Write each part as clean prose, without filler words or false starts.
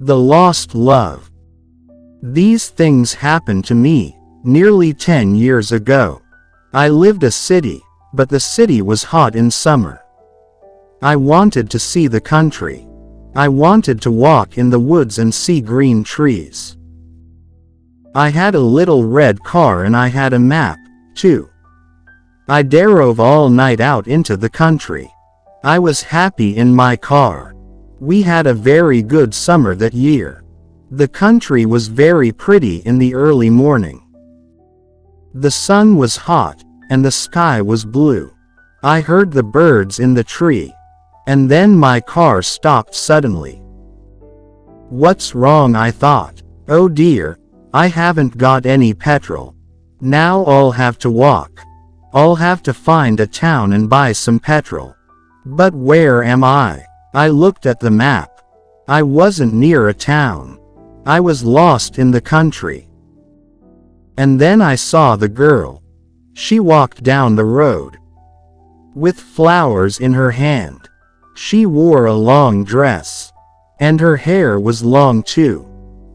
The lost love. These things happened to me nearly 10 years ago. I lived a city, but the city was hot in summer. I wanted to see the country. I wanted to walk in the woods and see green trees. I had a little red car and I had a map, too. I drove all night out into the country. I was happy in my car. We had a very good summer that year. The country was very pretty in the early morning. The sun was hot, and the sky was blue. I heard the birds in the tree. And then my car stopped suddenly. What's wrong, I thought. Oh dear, I haven't got any petrol. Now I'll have to walk. I'll have to find a town and buy some petrol. But where am I? I looked at the map. I wasn't near a town. I was lost in the country. And then I saw the girl. She walked down the road with flowers in her hand. She wore a long dress. And her hair was long too.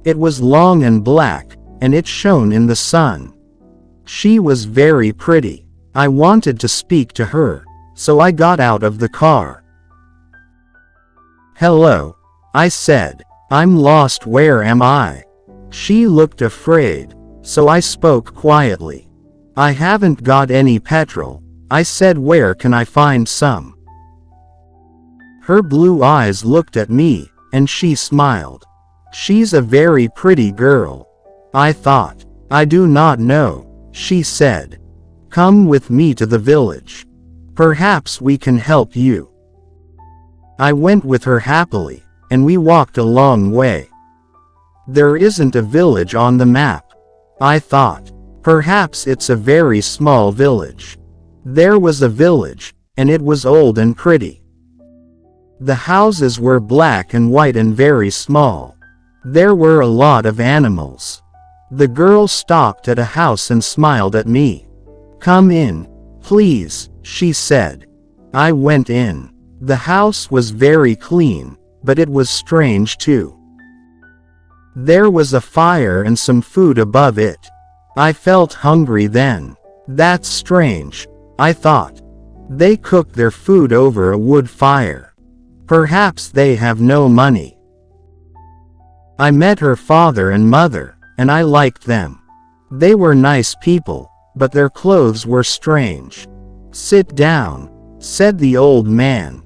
It was long and black, and it shone in the sun. She was very pretty. I wanted to speak to her, so I got out of the car. Hello, I said. I'm lost, where am I? She looked afraid, so I spoke quietly. I haven't got any petrol, I said. Where can I find some? Her blue eyes looked at me, and she smiled. She's a very pretty girl, I thought. I do not know, she said. Come with me to the village. Perhaps we can help you. I went with her happily, and we walked a long way. There isn't a village on the map, I thought. Perhaps it's a very small village. There was a village, and it was old and pretty. The houses were black and white and very small. There were a lot of animals. The girl stopped at a house and smiled at me. Come in, please, she said. I went in. The house was very clean, but it was strange too. There was a fire and some food above it. I felt hungry then. That's strange, I thought. They cook their food over a wood fire. Perhaps they have no money. I met her father and mother, and I liked them. They were nice people, but their clothes were strange. Sit down, said the old man.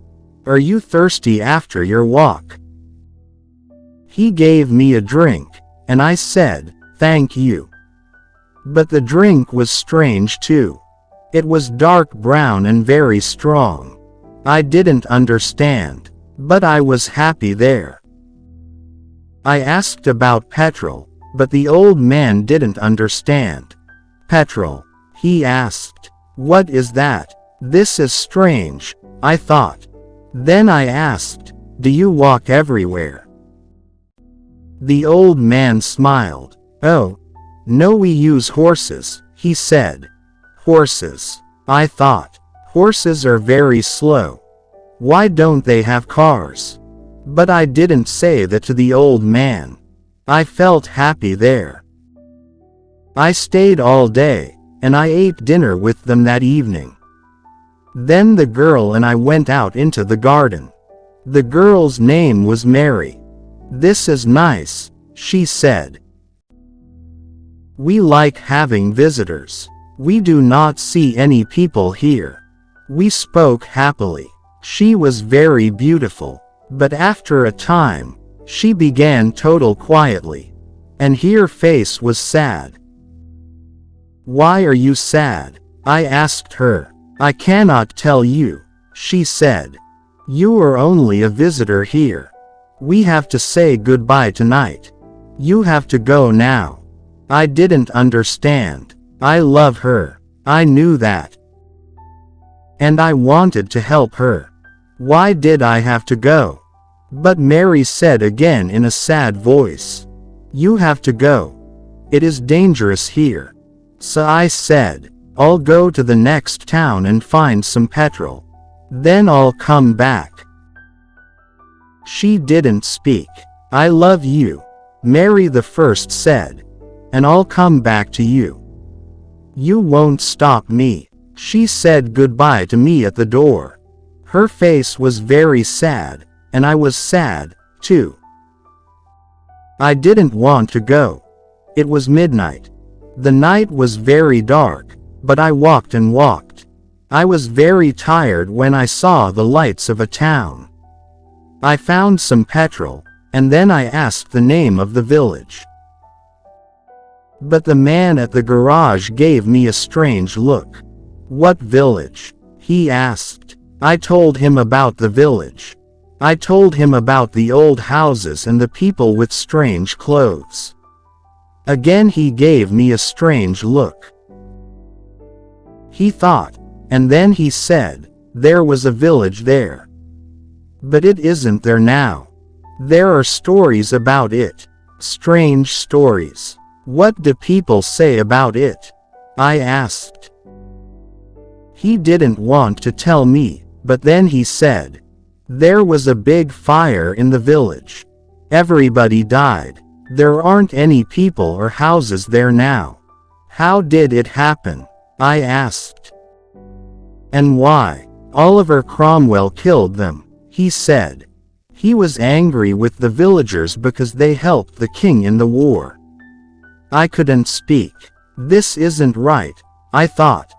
Are you thirsty after your walk? He gave me a drink, and I said, thank you. But the drink was strange too. It was dark brown and very strong. I didn't understand, but I was happy there. I asked about petrol, but the old man didn't understand. Petrol, he asked. What is that? This is strange, I thought. Then I asked, do you walk everywhere? The old man smiled. Oh, no, we use horses, he said. Horses, I thought. Horses are very slow. Why don't they have cars? But I didn't say that to the old man. I felt happy there. I stayed all day, and I ate dinner with them that evening. Then the girl and I went out into the garden. The girl's name was Mary. This is nice, she said. We like having visitors. We do not see any people here. We spoke happily. She was very beautiful, but after a time, she began total quietly, and her face was sad. Why are you sad? I asked her. I cannot tell you, she said. You are only a visitor here. We have to say goodbye tonight. You have to go now. I didn't understand. I love her. I knew that. And I wanted to help her. Why did I have to go? But Mary said again in a sad voice. You have to go. It is dangerous here. So I said, I'll go to the next town and find some petrol. Then I'll come back. She didn't speak. I love you, Mary the First said. And I'll come back to you. You won't stop me. She said goodbye to me at the door. Her face was very sad, and I was sad, too. I didn't want to go. It was midnight. The night was very dark, but I walked and walked. I was very tired when I saw the lights of a town. I found some petrol, and then I asked the name of the village. But the man at the garage gave me a strange look. What village? He asked. I told him about the village. I told him about the old houses and the people with strange clothes. Again he gave me a strange look. He thought, and then he said, there was a village there. But it isn't there now. There are stories about it. Strange stories. What do people say about it? I asked. He didn't want to tell me, but then he said, there was a big fire in the village. Everybody died. There aren't any people or houses there now. How did it happen? I asked. And why? Oliver Cromwell killed them, he said. He was angry with the villagers because they helped the king in the war. I couldn't speak. This isn't right, I thought.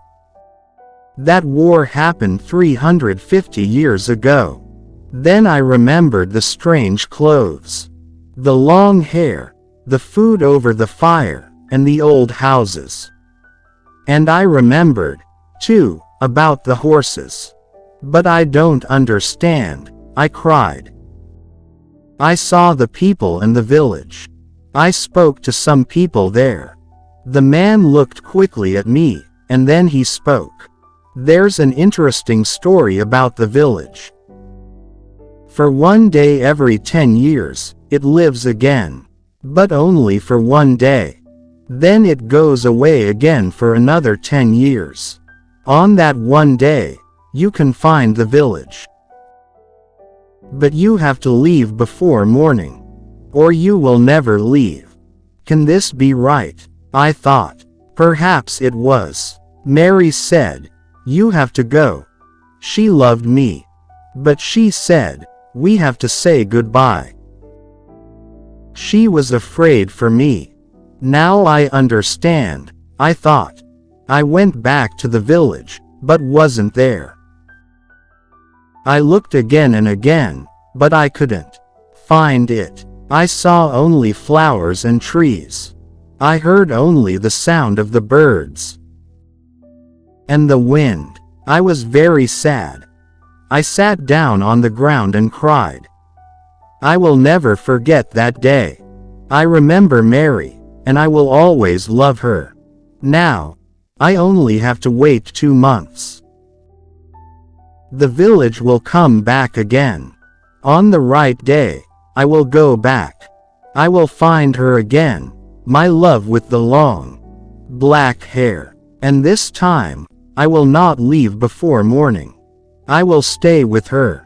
That war happened 350 years ago. Then I remembered the strange clothes, the long hair, the food over the fire, and the old houses. And I remembered, too, about the horses. But I don't understand, I cried. I saw the people in the village. I spoke to some people there. The man looked quickly at me, and then he spoke. There's an interesting story about the village. For one day every 10 years, it lives again. But only for one day. Then it goes away again for another 10 years. On that one day, you can find the village. But you have to leave before morning. Or you will never leave. Can this be right? I thought. Perhaps it was. Mary said, you have to go. She loved me. But she said, we have to say goodbye. She was afraid for me. Now I understand, I thought. I went back to the village, but wasn't there. I looked again and again, but I couldn't find it. I saw only flowers and trees. I heard only the sound of the birds. And the wind. I was very sad. I sat down on the ground and cried. I will never forget that day. I remember Mary, and I will always love her. Now, I only have to wait 2 months. The village will come back again. On the right day, I will go back. I will find her again, my love with the long, black hair. And this time, I will not leave before morning. I will stay with her.